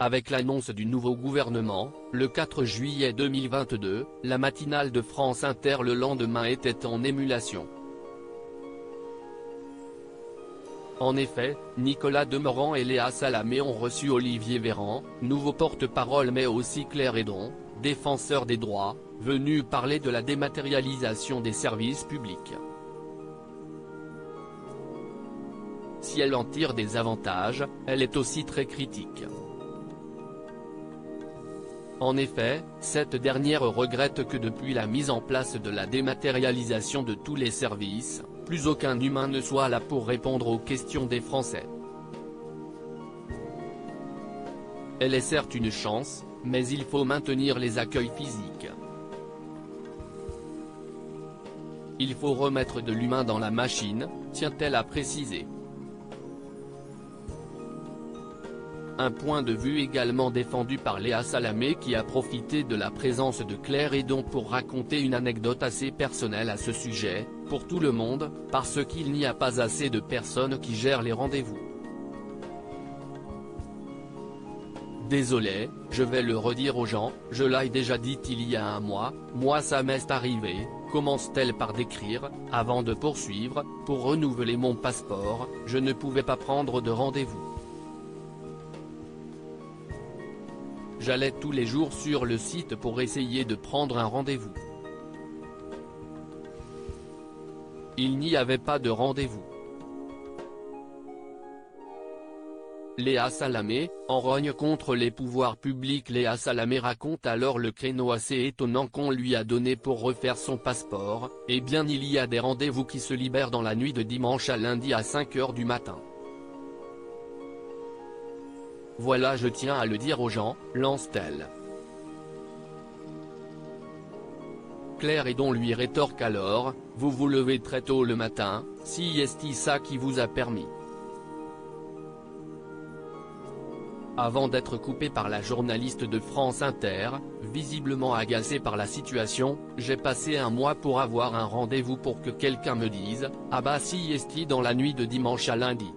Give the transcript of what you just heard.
Avec l'annonce du nouveau gouvernement, le 4 juillet 2022, la matinale de France Inter le lendemain était en émulation. En effet, Nicolas Demorand et Léa Salamé ont reçu Olivier Véran, nouveau porte-parole, mais aussi Claire Hédon, défenseur des droits, venu parler de la dématérialisation des services publics. Si elle en tire des avantages, elle est aussi très critique. En effet, cette dernière regrette que depuis la mise en place de la dématérialisation de tous les services, plus aucun humain ne soit là pour répondre aux questions des Français. Elle est certes une chance, mais il faut maintenir les accueils physiques. Il faut remettre de l'humain dans la machine, tient-elle à préciser. Un point de vue également défendu par Léa Salamé, qui a profité de la présence de Claire Hédon pour raconter une anecdote assez personnelle à ce sujet, pour tout le monde, parce qu'il n'y a pas assez de personnes qui gèrent les rendez-vous. Désolé, je vais le redire aux gens, je l'ai déjà dit il y a un mois, moi ça m'est arrivé, commence-t-elle par décrire, avant de poursuivre, pour renouveler mon passeport, je ne pouvais pas prendre de rendez-vous. J'allais tous les jours sur le site pour essayer de prendre un rendez-vous. Il n'y avait pas de rendez-vous. Léa Salamé, en rogne contre les pouvoirs publics. Léa Salamé raconte alors le créneau assez étonnant qu'on lui a donné pour refaire son passeport. Eh bien, il y a des rendez-vous qui se libèrent dans la nuit de dimanche à lundi à 5 h du matin. Voilà, je tiens à le dire aux gens, lance-t-elle. Claire Hédon lui rétorque alors, vous vous levez très tôt le matin, si est-ce ça qui vous a permis. Avant d'être coupée par la journaliste de France Inter, visiblement agacée par la situation, j'ai passé un mois pour avoir un rendez-vous pour que quelqu'un me dise, ah bah si est dans la nuit de dimanche à lundi.